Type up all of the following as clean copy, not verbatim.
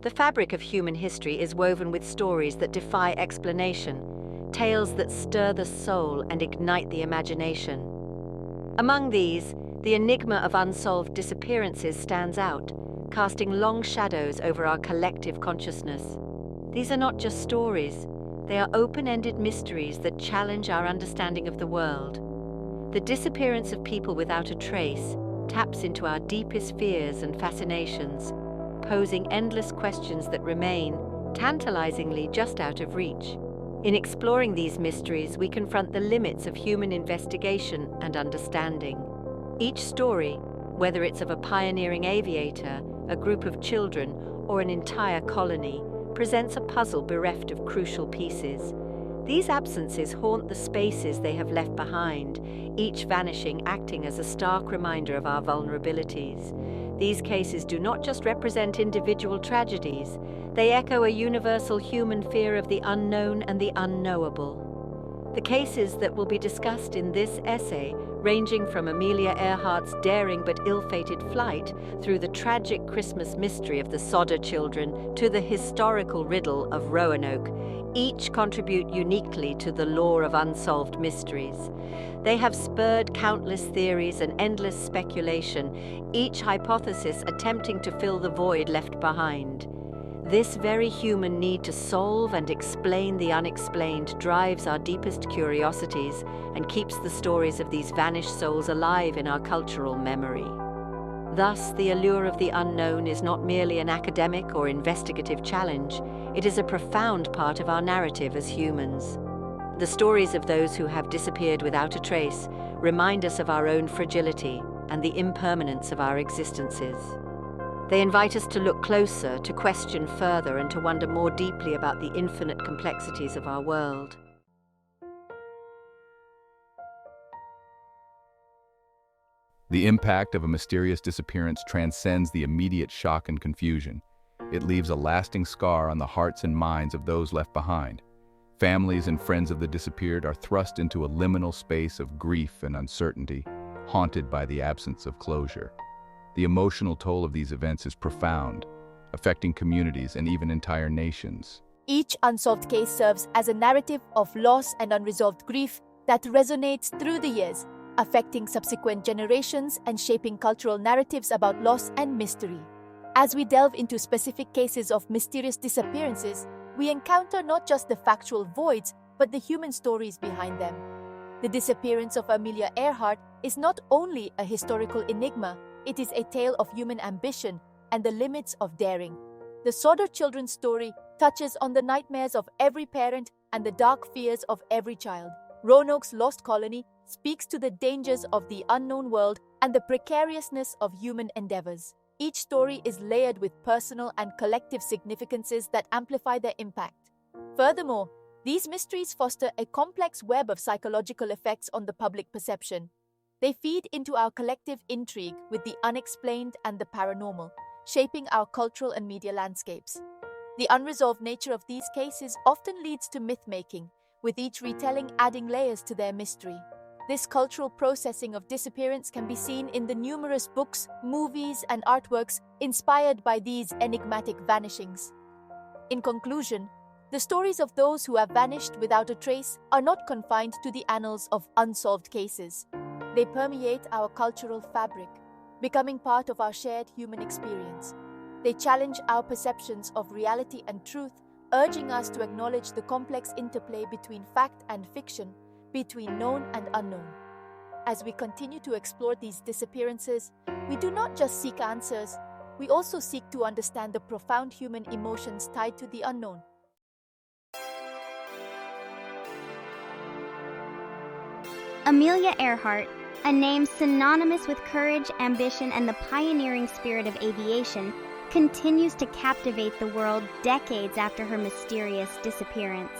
The fabric of human history is woven with stories that defy explanation, tales that stir the soul and ignite the imagination. Among these, the enigma of unsolved disappearances stands out, casting long shadows over our collective consciousness. These are not just stories, they are open-ended mysteries that challenge our understanding of the world. The disappearance of people without a trace taps into our deepest fears and fascinations, posing endless questions that remain, tantalizingly, just out of reach. In exploring these mysteries, we confront the limits of human investigation and understanding. Each story, whether it's of a pioneering aviator, a group of children, or an entire colony, presents a puzzle bereft of crucial pieces. These absences haunt the spaces they have left behind, each vanishing acting as a stark reminder of our vulnerabilities. These cases do not just represent individual tragedies, they echo a universal human fear of the unknown and the unknowable. The cases that will be discussed in this essay, ranging from Amelia Earhart's daring but ill-fated flight through the tragic Christmas mystery of the Sodder children to the historical riddle of Roanoke, each contribute uniquely to the lore of unsolved mysteries. They have spurred countless theories and endless speculation, each hypothesis attempting to fill the void left behind. This very human need to solve and explain the unexplained drives our deepest curiosities and keeps the stories of these vanished souls alive in our cultural memory. Thus, the allure of the unknown is not merely an academic or investigative challenge, it is a profound part of our narrative as humans. The stories of those who have disappeared without a trace remind us of our own fragility and the impermanence of our existences. They invite us to look closer, to question further, and to wonder more deeply about the infinite complexities of our world. The impact of a mysterious disappearance transcends the immediate shock and confusion. It leaves a lasting scar on the hearts and minds of those left behind. Families and friends of the disappeared are thrust into a liminal space of grief and uncertainty, haunted by the absence of closure. The emotional toll of these events is profound, affecting communities and even entire nations. Each unsolved case serves as a narrative of loss and unresolved grief that resonates through the years, affecting subsequent generations and shaping cultural narratives about loss and mystery. As we delve into specific cases of mysterious disappearances, we encounter not just the factual voids, but the human stories behind them. The disappearance of Amelia Earhart is not only a historical enigma, it is a tale of human ambition and the limits of daring. The Sodder children's story touches on the nightmares of every parent and the dark fears of every child. Roanoke's lost colony speaks to the dangers of the unknown world and the precariousness of human endeavors. Each story is layered with personal and collective significances that amplify their impact. Furthermore, these mysteries foster a complex web of psychological effects on the public perception. They feed into our collective intrigue with the unexplained and the paranormal, shaping our cultural and media landscapes. The unresolved nature of these cases often leads to myth-making, with each retelling adding layers to their mystery. This cultural processing of disappearance can be seen in the numerous books, movies, and artworks inspired by these enigmatic vanishings. In conclusion, the stories of those who have vanished without a trace are not confined to the annals of unsolved cases. They permeate our cultural fabric, becoming part of our shared human experience. They challenge our perceptions of reality and truth, urging us to acknowledge the complex interplay between fact and fiction, between known and unknown. As we continue to explore these disappearances, we do not just seek answers, we also seek to understand the profound human emotions tied to the unknown. Amelia Earhart, a name synonymous with courage, ambition, and the pioneering spirit of aviation, continues to captivate the world decades after her mysterious disappearance.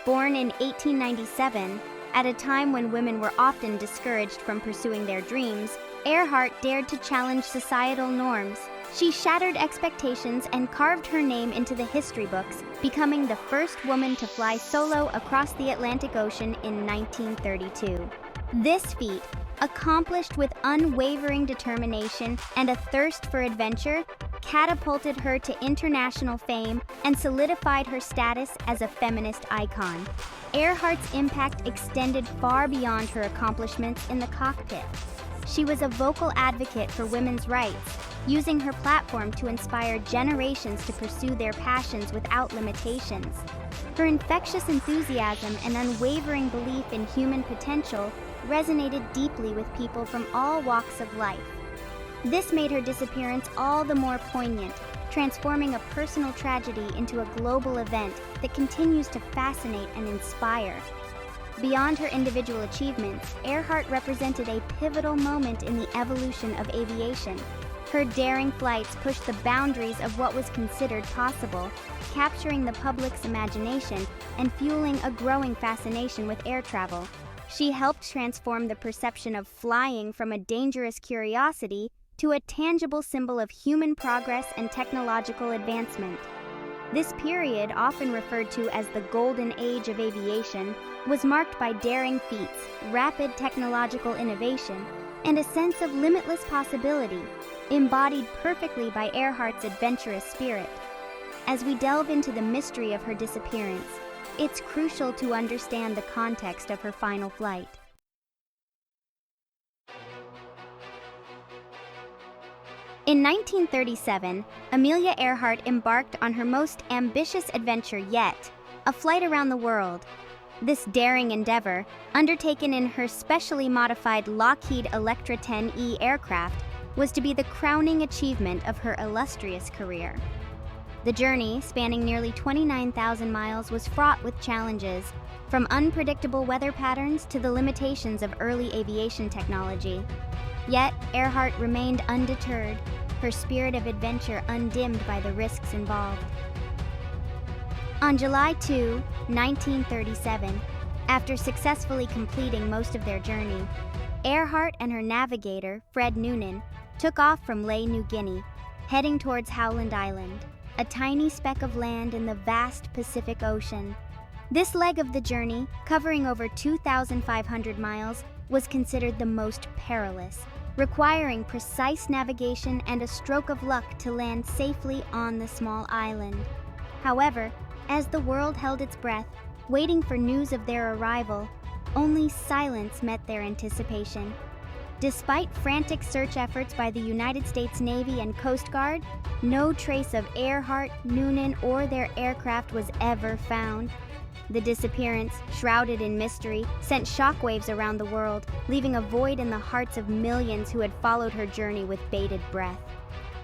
Born in 1897, at a time when women were often discouraged from pursuing their dreams, Earhart dared to challenge societal norms. She shattered expectations and carved her name into the history books, becoming the first woman to fly solo across the Atlantic Ocean in 1932. This feat, accomplished with unwavering determination and a thirst for adventure, catapulted her to international fame and solidified her status as a feminist icon. Earhart's impact extended far beyond her accomplishments in the cockpit. She was a vocal advocate for women's rights, using her platform to inspire generations to pursue their passions without limitations. Her infectious enthusiasm and unwavering belief in human potential resonated deeply with people from all walks of life. This made her disappearance all the more poignant, transforming a personal tragedy into a global event that continues to fascinate and inspire. Beyond her individual achievements, Earhart represented a pivotal moment in the evolution of aviation. Her daring flights pushed the boundaries of what was considered possible, capturing the public's imagination and fueling a growing fascination with air travel. She helped transform the perception of flying from a dangerous curiosity to a tangible symbol of human progress and technological advancement. This period, often referred to as the Golden Age of aviation, was marked by daring feats, rapid technological innovation, and a sense of limitless possibility, embodied perfectly by Earhart's adventurous spirit. As we delve into the mystery of her disappearance, it's crucial to understand the context of her final flight. In 1937, Amelia Earhart embarked on her most ambitious adventure yet, a flight around the world. This daring endeavor, undertaken in her specially modified Lockheed Electra 10E aircraft, was to be the crowning achievement of her illustrious career. The journey, spanning nearly 29,000 miles, was fraught with challenges, from unpredictable weather patterns to the limitations of early aviation technology. Yet, Earhart remained undeterred, her spirit of adventure undimmed by the risks involved. On July 2, 1937, after successfully completing most of their journey, Earhart and her navigator, Fred Noonan, took off from Lae, New Guinea, heading towards Howland Island, a tiny speck of land in the vast Pacific Ocean. This leg of the journey, covering over 2,500 miles, was considered the most perilous, requiring precise navigation and a stroke of luck to land safely on the small island. However, as the world held its breath, waiting for news of their arrival, only silence met their anticipation. Despite frantic search efforts by the United States Navy and Coast Guard, no trace of Earhart, Noonan, or their aircraft was ever found. The disappearance, shrouded in mystery, sent shockwaves around the world, leaving a void in the hearts of millions who had followed her journey with bated breath.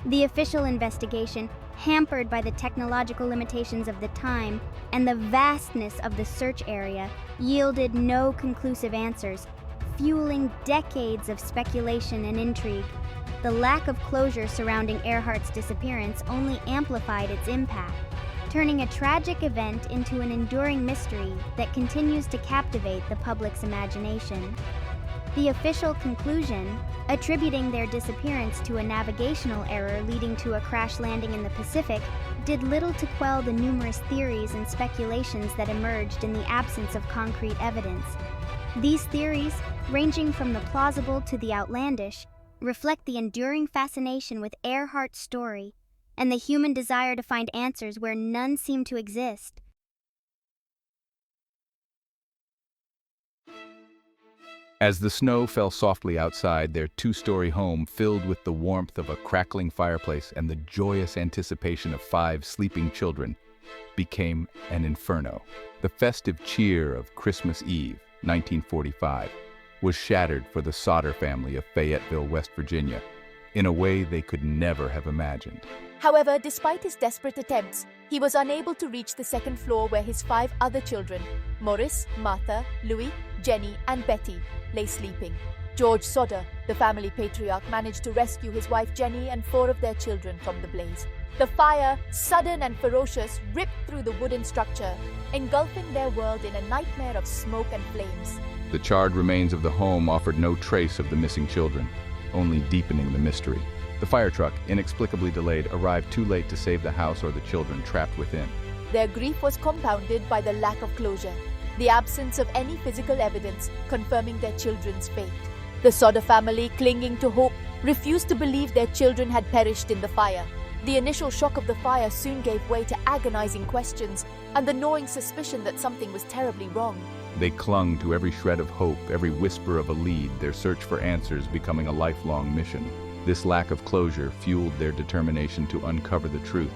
The official investigation, hampered by the technological limitations of the time and the vastness of the search area, yielded no conclusive answers, fueling decades of speculation and intrigue. The lack of closure surrounding Earhart's disappearance only amplified its impact, turning a tragic event into an enduring mystery that continues to captivate the public's imagination. The official conclusion, attributing their disappearance to a navigational error leading to a crash landing in the Pacific, did little to quell the numerous theories and speculations that emerged in the absence of concrete evidence. These theories, ranging from the plausible to the outlandish, reflect the enduring fascination with Earhart's story and the human desire to find answers where none seem to exist. As the snow fell softly outside, their two-story home filled with the warmth of a crackling fireplace and the joyous anticipation of 5 sleeping children became an inferno. The festive cheer of Christmas Eve, 1945, was shattered for the Sauter family of Fayetteville, West Virginia, in a way they could never have imagined. However, despite his desperate attempts, he was unable to reach the second floor where his 5 other children, Morris, Martha, Louis, Jenny, and Betty, lay sleeping. George Sauter, the family patriarch, managed to rescue his wife Jenny and 4 of their children from the blaze. The fire, sudden and ferocious, ripped through the wooden structure, engulfing their world in a nightmare of smoke and flames. The charred remains of the home offered no trace of the missing children, only deepening the mystery. The fire truck, inexplicably delayed, arrived too late to save the house or the children trapped within. Their grief was compounded by the lack of closure, the absence of any physical evidence confirming their children's fate. The Sodder family, clinging to hope, refused to believe their children had perished in the fire. The initial shock of the fire soon gave way to agonizing questions and the gnawing suspicion that something was terribly wrong. They clung to every shred of hope, every whisper of a lead, their search for answers becoming a lifelong mission. This lack of closure fueled their determination to uncover the truth,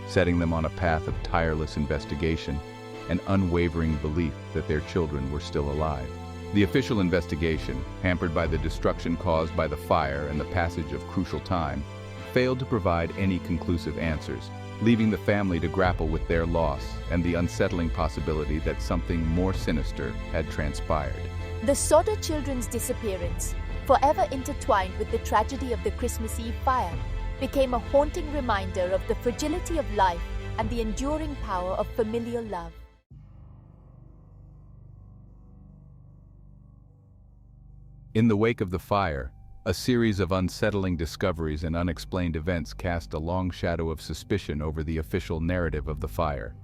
setting them on a path of tireless investigation and unwavering belief that their children were still alive. The official investigation, hampered by the destruction caused by the fire and the passage of crucial time, failed to provide any conclusive answers, leaving the family to grapple with their loss and the unsettling possibility that something more sinister had transpired. The Sodder children's disappearance, forever intertwined with the tragedy of the Christmas Eve fire, became a haunting reminder of the fragility of life and the enduring power of familial love. In the wake of the fire, a series of unsettling discoveries and unexplained events cast a long shadow of suspicion over the official narrative of the fire.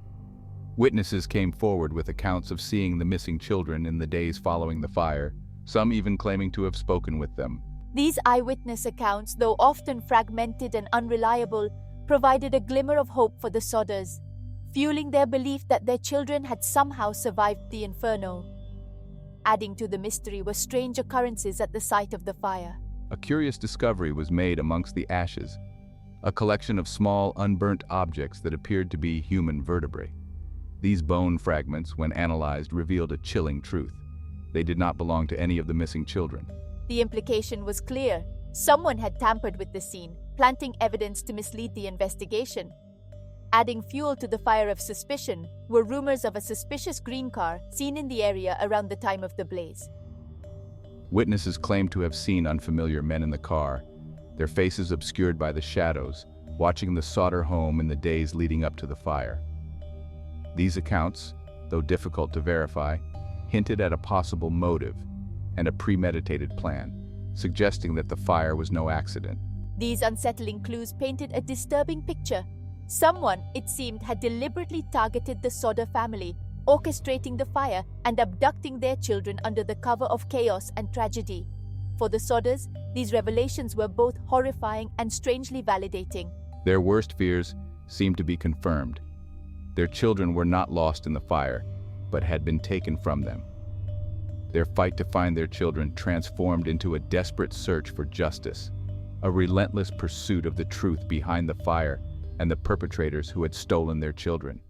Witnesses came forward with accounts of seeing the missing children in the days following the fire, some even claiming to have spoken with them. These eyewitness accounts, though often fragmented and unreliable, provided a glimmer of hope for the Sodders, fueling their belief that their children had somehow survived the inferno. Adding to the mystery were strange occurrences at the site of the fire. A curious discovery was made amongst the ashes, a collection of small, unburnt objects that appeared to be human vertebrae. These bone fragments, when analyzed, revealed a chilling truth. They did not belong to any of the missing children. The implication was clear. Someone had tampered with the scene, planting evidence to mislead the investigation. Adding fuel to the fire of suspicion were rumors of a suspicious green car seen in the area around the time of the blaze. Witnesses claimed to have seen unfamiliar men in the car, their faces obscured by the shadows, watching the Sodder home in the days leading up to the fire. These accounts, though difficult to verify, hinted at a possible motive and a premeditated plan, suggesting that the fire was no accident. These unsettling clues painted a disturbing picture. Someone, it seemed, had deliberately targeted the Sodder family, orchestrating the fire and abducting their children under the cover of chaos and tragedy. For the Sodders, these revelations were both horrifying and strangely validating. Their worst fears seemed to be confirmed. Their children were not lost in the fire, but had been taken from them. Their fight to find their children transformed into a desperate search for justice, a relentless pursuit of the truth behind the fire and the perpetrators who had stolen their children.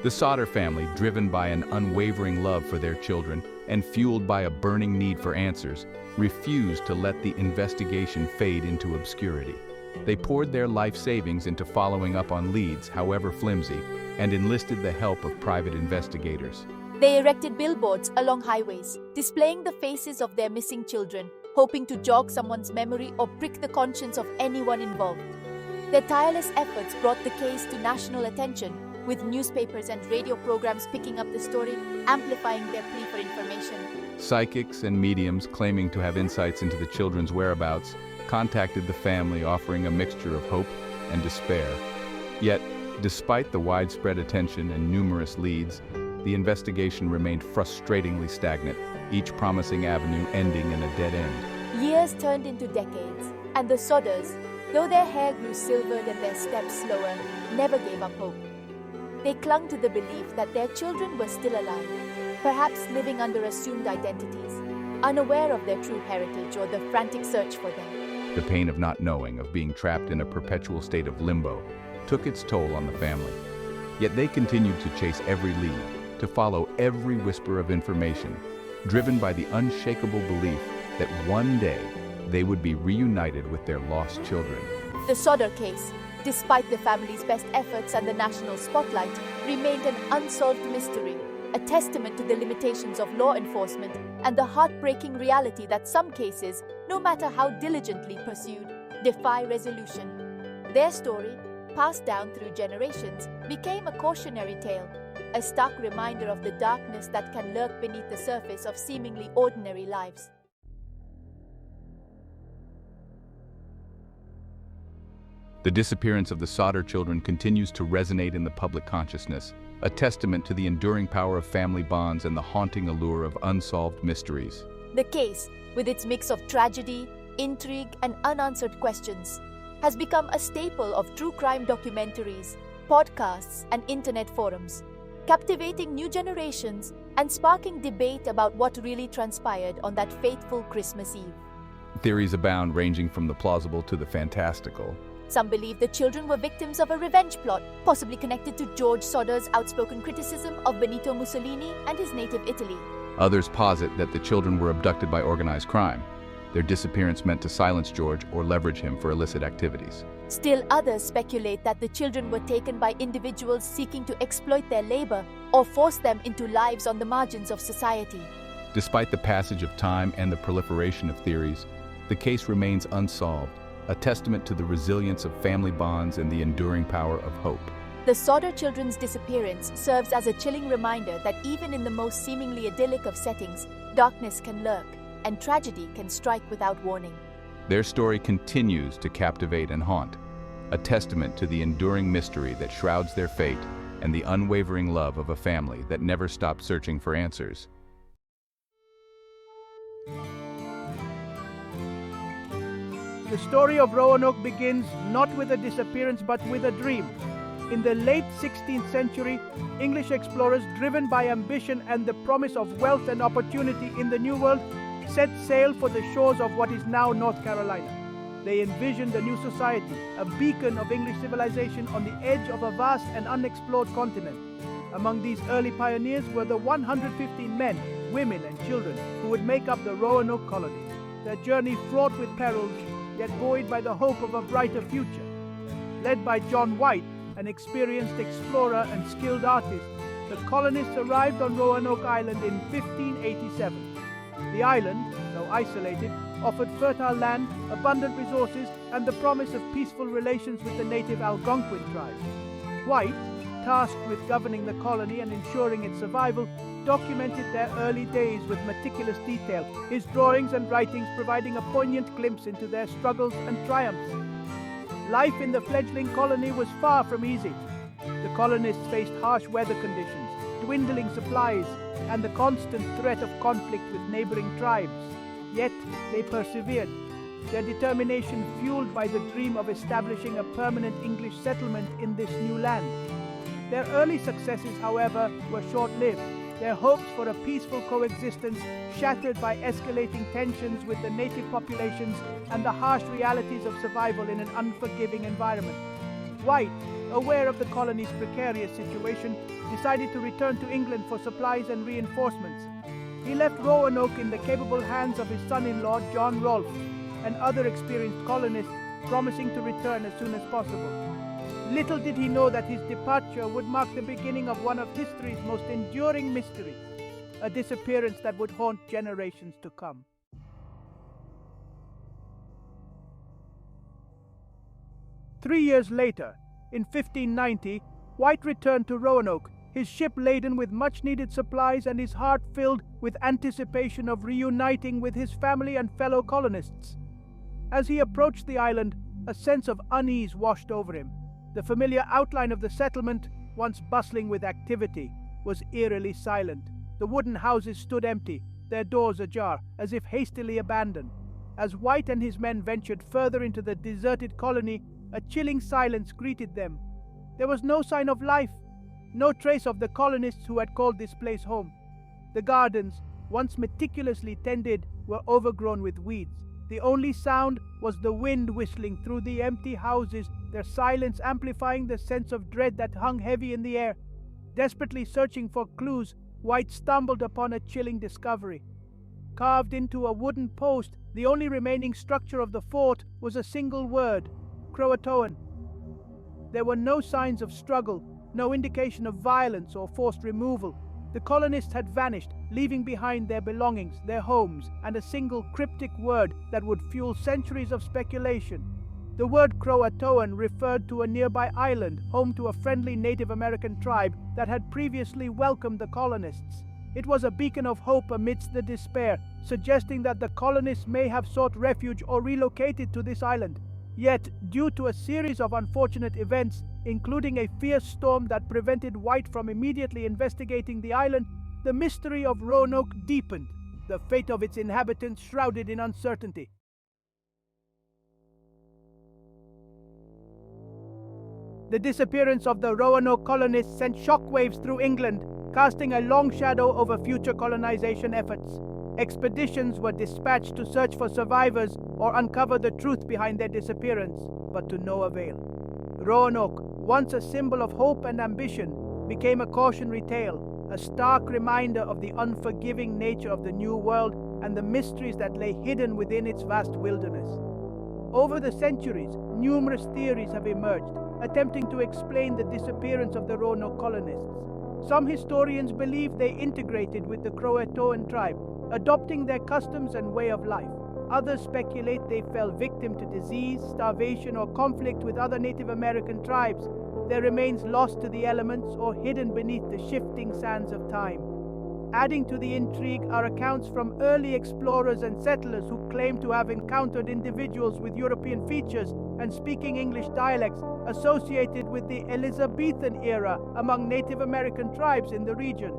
The Sodder family, driven by an unwavering love for their children and fueled by a burning need for answers, refused to let the investigation fade into obscurity. They poured their life savings into following up on leads, however flimsy, and enlisted the help of private investigators. They erected billboards along highways, displaying the faces of their missing children, hoping to jog someone's memory or prick the conscience of anyone involved. Their tireless efforts brought the case to national attention, with newspapers and radio programs picking up the story, amplifying their plea for information. Psychics and mediums claiming to have insights into the children's whereabouts contacted the family, offering a mixture of hope and despair. Yet, despite the widespread attention and numerous leads, the investigation remained frustratingly stagnant, each promising avenue ending in a dead end. Years turned into decades, and the Sodders, though their hair grew silvered and their steps slower, never gave up hope. They clung to the belief that their children were still alive, perhaps living under assumed identities, unaware of their true heritage or the frantic search for them. The pain of not knowing, of being trapped in a perpetual state of limbo, took its toll on the family. Yet they continued to chase every lead, to follow every whisper of information, driven by the unshakable belief that one day they would be reunited with their lost children. The Sodder case, despite the family's best efforts and the national spotlight, remained an unsolved mystery, a testament to the limitations of law enforcement and the heartbreaking reality that some cases, no matter how diligently pursued, defy resolution. Their story, passed down through generations, became a cautionary tale, a stark reminder of the darkness that can lurk beneath the surface of seemingly ordinary lives. The disappearance of the Sodder children continues to resonate in the public consciousness, a testament to the enduring power of family bonds and the haunting allure of unsolved mysteries. The case, with its mix of tragedy, intrigue, and unanswered questions, has become a staple of true crime documentaries, podcasts, and internet forums, captivating new generations and sparking debate about what really transpired on that fateful Christmas Eve. Theories abound, ranging from the plausible to the fantastical. Some believe the children were victims of a revenge plot, possibly connected to George Sodder's outspoken criticism of Benito Mussolini and his native Italy. Others posit that the children were abducted by organized crime, their disappearance meant to silence George or leverage him for illicit activities. Still others speculate that the children were taken by individuals seeking to exploit their labor or force them into lives on the margins of society. Despite the passage of time and the proliferation of theories, the case remains unsolved, a testament to the resilience of family bonds and the enduring power of hope. The Sodder children's disappearance serves as a chilling reminder that even in the most seemingly idyllic of settings, darkness can lurk and tragedy can strike without warning. Their story continues to captivate and haunt, a testament to the enduring mystery that shrouds their fate and the unwavering love of a family that never stopped searching for answers. The story of Roanoke begins not with a disappearance but with a dream. In the late 16th century, English explorers, driven by ambition and the promise of wealth and opportunity in the New World, set sail for the shores of what is now North Carolina. They envisioned a new society, a beacon of English civilization on the edge of a vast and unexplored continent. Among these early pioneers were the 115 men, women, and children who would make up the Roanoke colony. Their journey fraught with perils, yet buoyed by the hope of a brighter future. Led by John White, an experienced explorer and skilled artist, the colonists arrived on Roanoke Island in 1587. The island, though isolated, offered fertile land, abundant resources, and the promise of peaceful relations with the native Algonquin tribe. White, tasked with governing the colony and ensuring its survival, documented their early days with meticulous detail, his drawings and writings providing a poignant glimpse into their struggles and triumphs. Life in the fledgling colony was far from easy. The colonists faced harsh weather conditions, dwindling supplies, and the constant threat of conflict with neighboring tribes. Yet they persevered, their determination fueled by the dream of establishing a permanent English settlement in this new land. Their early successes, however, were short-lived, their hopes for a peaceful coexistence shattered by escalating tensions with the native populations and the harsh realities of survival in an unforgiving environment. White, aware of the colony's precarious situation, decided to return to England for supplies and reinforcements. He left Roanoke in the capable hands of his son-in-law, John Rolfe, and other experienced colonists, promising to return as soon as possible. Little did he know that his departure would mark the beginning of one of history's most enduring mysteries, a disappearance that would haunt generations to come. Three years later, in 1590, White returned to Roanoke, his ship laden with much-needed supplies and his heart filled with anticipation of reuniting with his family and fellow colonists. As he approached the island, a sense of unease washed over him. The familiar outline of the settlement, once bustling with activity, was eerily silent. The wooden houses stood empty, their doors ajar, as if hastily abandoned. As White and his men ventured further into the deserted colony, a chilling silence greeted them. There was no sign of life, no trace of the colonists who had called this place home. The gardens, once meticulously tended, were overgrown with weeds. The only sound was the wind whistling through the empty houses, their silence amplifying the sense of dread that hung heavy in the air. Desperately searching for clues, White stumbled upon a chilling discovery. Carved into a wooden post, the only remaining structure of the fort was a single word: Croatoan. There were no signs of struggle, no indication of violence or forced removal. The colonists had vanished, leaving behind their belongings, their homes, and a single cryptic word that would fuel centuries of speculation. The word Croatoan referred to a nearby island, home to a friendly Native American tribe that had previously welcomed the colonists. It was a beacon of hope amidst the despair, suggesting that the colonists may have sought refuge or relocated to this island. Yet, due to a series of unfortunate events, including a fierce storm that prevented White from immediately investigating the island, the mystery of Roanoke deepened, the fate of its inhabitants shrouded in uncertainty. The disappearance of the Roanoke colonists sent shockwaves through England, casting a long shadow over future colonization efforts. Expeditions were dispatched to search for survivors or uncover the truth behind their disappearance, but to no avail. Roanoke, once a symbol of hope and ambition, became a cautionary tale, a stark reminder of the unforgiving nature of the New World and the mysteries that lay hidden within its vast wilderness. Over the centuries, numerous theories have emerged, attempting to explain the disappearance of the Roanoke colonists. Some historians believe they integrated with the Croatoan tribe, adopting their customs and way of life. Others speculate they fell victim to disease, starvation, or conflict with other Native American tribes, their remains lost to the elements or hidden beneath the shifting sands of time. Adding to the intrigue are accounts from early explorers and settlers who claim to have encountered individuals with European features and speaking English dialects associated with the Elizabethan era among Native American tribes in the region.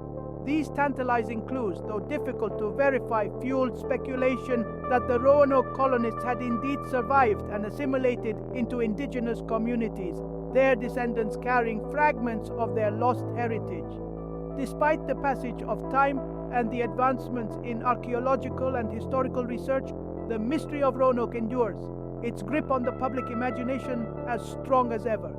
These tantalizing clues, though difficult to verify, fueled speculation that the Roanoke colonists had indeed survived and assimilated into indigenous communities, their descendants carrying fragments of their lost heritage. Despite the passage of time and the advancements in archaeological and historical research, the mystery of Roanoke endures, its grip on the public imagination as strong as ever.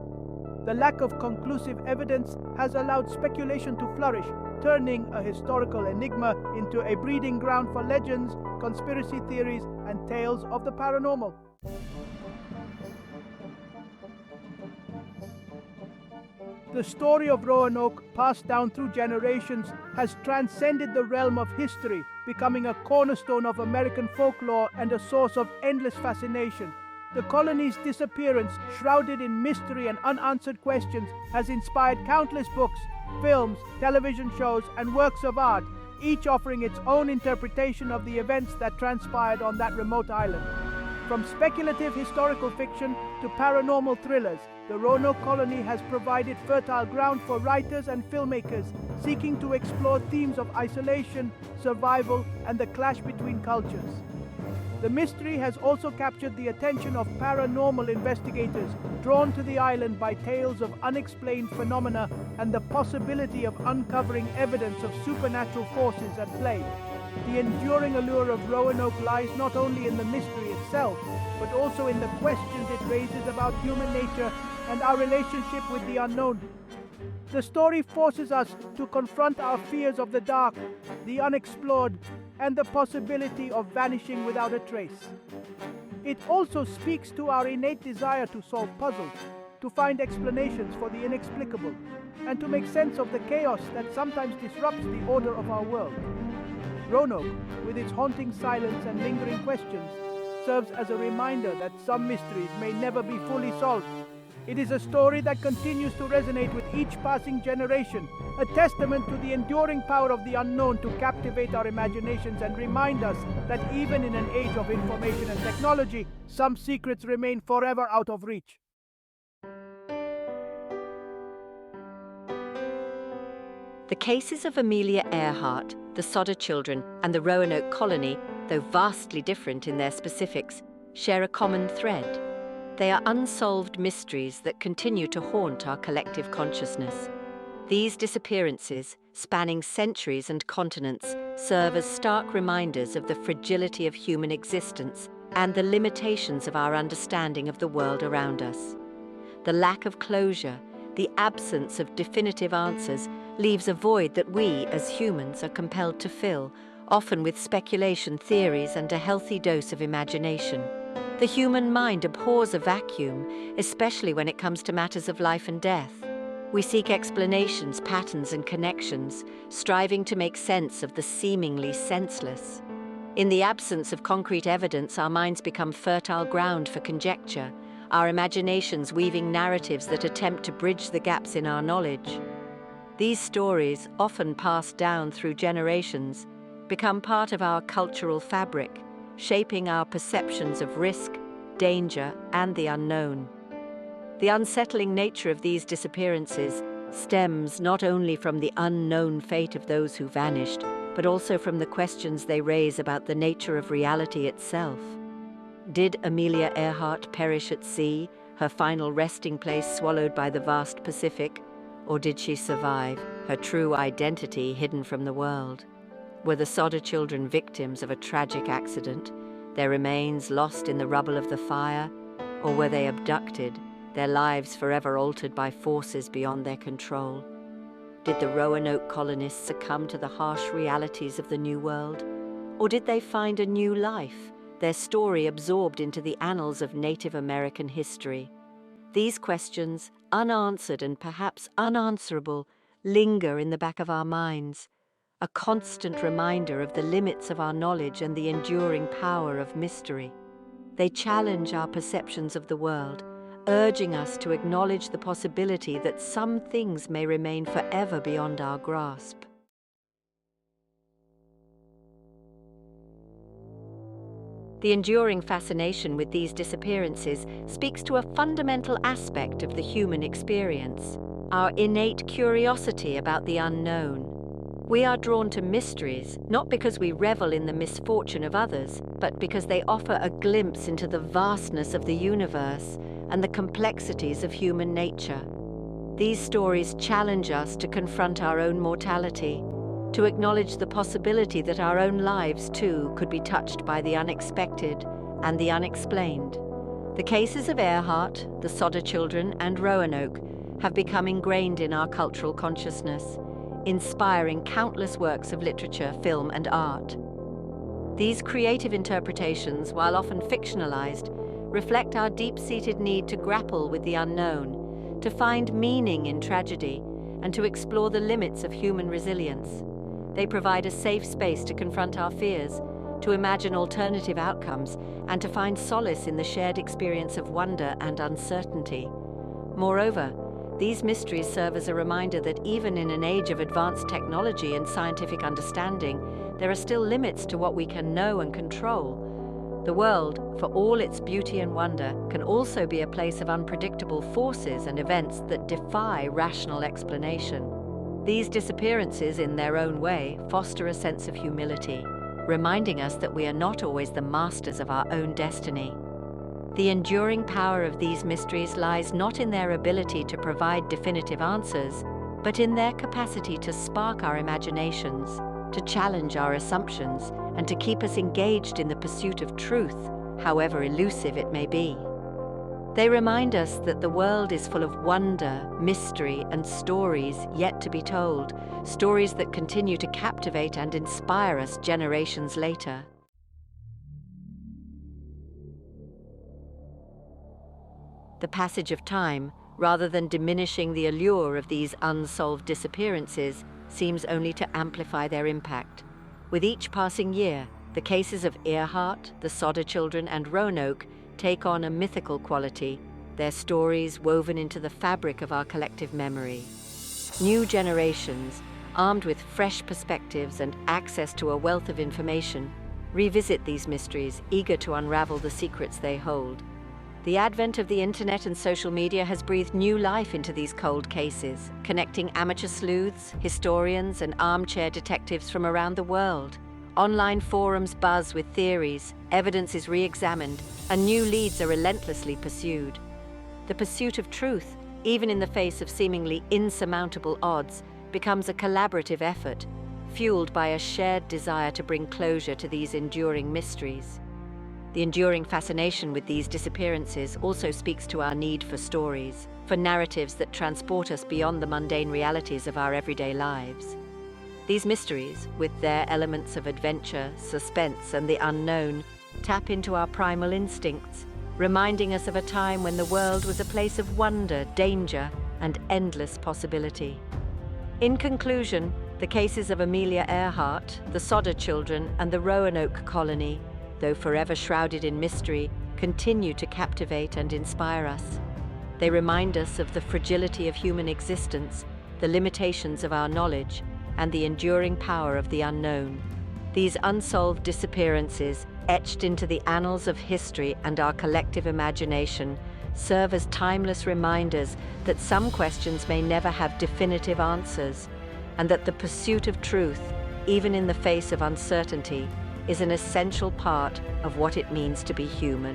The lack of conclusive evidence has allowed speculation to flourish, turning a historical enigma into a breeding ground for legends, conspiracy theories, and tales of the paranormal. The story of Roanoke, passed down through generations, has transcended the realm of history, becoming a cornerstone of American folklore and a source of endless fascination. The colony's disappearance, shrouded in mystery and unanswered questions, has inspired countless books, films, television shows, and works of art, each offering its own interpretation of the events that transpired on that remote island. From speculative historical fiction to paranormal thrillers, the Roanoke colony has provided fertile ground for writers and filmmakers seeking to explore themes of isolation, survival, and the clash between cultures. The mystery has also captured the attention of paranormal investigators, drawn to the island by tales of unexplained phenomena and the possibility of uncovering evidence of supernatural forces at play. The enduring allure of Roanoke lies not only in the mystery itself, but also in the questions it raises about human nature and our relationship with the unknown. The story forces us to confront our fears of the dark, the unexplored, and the possibility of vanishing without a trace. It also speaks to our innate desire to solve puzzles, to find explanations for the inexplicable, and to make sense of the chaos that sometimes disrupts the order of our world. Roanoke, with its haunting silence and lingering questions, serves as a reminder that some mysteries may never be fully solved. It is a story that continues to resonate with each passing generation, a testament to the enduring power of the unknown to captivate our imaginations and remind us that even in an age of information and technology, some secrets remain forever out of reach. The cases of Amelia Earhart, the Sodder children, and the Roanoke colony, though vastly different in their specifics, share a common thread. They are unsolved mysteries that continue to haunt our collective consciousness. These disappearances, spanning centuries and continents, serve as stark reminders of the fragility of human existence and the limitations of our understanding of the world around us. The lack of closure, the absence of definitive answers, leaves a void that we, as humans, are compelled to fill, often with speculation, theories, and a healthy dose of imagination. The human mind abhors a vacuum, especially when it comes to matters of life and death. We seek explanations, patterns, and connections, striving to make sense of the seemingly senseless. In the absence of concrete evidence, our minds become fertile ground for conjecture, our imaginations weaving narratives that attempt to bridge the gaps in our knowledge. These stories, often passed down through generations, become part of our cultural fabric, shaping our perceptions of risk, danger, and the unknown. The unsettling nature of these disappearances stems not only from the unknown fate of those who vanished, but also from the questions they raise about the nature of reality itself. Did Amelia Earhart perish at sea, her final resting place swallowed by the vast Pacific? Or did she survive, her true identity hidden from the world? Were the Sodder children victims of a tragic accident, their remains lost in the rubble of the fire? Or were they abducted, their lives forever altered by forces beyond their control? Did the Roanoke colonists succumb to the harsh realities of the New World? Or did they find a new life, their story absorbed into the annals of Native American history? These questions, unanswered and perhaps unanswerable, linger in the back of our minds, a constant reminder of the limits of our knowledge and the enduring power of mystery. They challenge our perceptions of the world, urging us to acknowledge the possibility that some things may remain forever beyond our grasp. The enduring fascination with these disappearances speaks to a fundamental aspect of the human experience, our innate curiosity about the unknown. We are drawn to mysteries, not because we revel in the misfortune of others, but because they offer a glimpse into the vastness of the universe and the complexities of human nature. These stories challenge us to confront our own mortality, to acknowledge the possibility that our own lives, too, could be touched by the unexpected and the unexplained. The cases of Earhart, the Sodder children, and Roanoke have become ingrained in our cultural consciousness, inspiring countless works of literature, film, and art. These creative interpretations, while often fictionalized, reflect our deep-seated need to grapple with the unknown, to find meaning in tragedy, and to explore the limits of human resilience. They provide a safe space to confront our fears, to imagine alternative outcomes, and to find solace in the shared experience of wonder and uncertainty. Moreover, these mysteries serve as a reminder that even in an age of advanced technology and scientific understanding, there are still limits to what we can know and control. The world, for all its beauty and wonder, can also be a place of unpredictable forces and events that defy rational explanation. These disappearances, in their own way, foster a sense of humility, reminding us that we are not always the masters of our own destiny. The enduring power of these mysteries lies not in their ability to provide definitive answers, but in their capacity to spark our imaginations, to challenge our assumptions, and to keep us engaged in the pursuit of truth, however elusive it may be. They remind us that the world is full of wonder, mystery, and stories yet to be told, stories that continue to captivate and inspire us generations later. The passage of time, rather than diminishing the allure of these unsolved disappearances, seems only to amplify their impact. With each passing year, the cases of Earhart, the Sodder children, and Roanoke take on a mythical quality, their stories woven into the fabric of our collective memory. New generations, armed with fresh perspectives and access to a wealth of information, revisit these mysteries, eager to unravel the secrets they hold. The advent of the internet and social media has breathed new life into these cold cases, connecting amateur sleuths, historians, and armchair detectives from around the world. Online forums buzz with theories, evidence is re-examined, and new leads are relentlessly pursued. The pursuit of truth, even in the face of seemingly insurmountable odds, becomes a collaborative effort, fueled by a shared desire to bring closure to these enduring mysteries. The enduring fascination with these disappearances also speaks to our need for stories, for narratives that transport us beyond the mundane realities of our everyday lives. These mysteries, with their elements of adventure, suspense, and the unknown, tap into our primal instincts, reminding us of a time when the world was a place of wonder, danger, and endless possibility. In conclusion, the cases of Amelia Earhart, the Sodder children, and the Roanoke colony, though forever shrouded in mystery, continue to captivate and inspire us. They remind us of the fragility of human existence, the limitations of our knowledge, and the enduring power of the unknown. These unsolved disappearances, etched into the annals of history and our collective imagination, serve as timeless reminders that some questions may never have definitive answers, and that the pursuit of truth, even in the face of uncertainty, is an essential part of what it means to be human.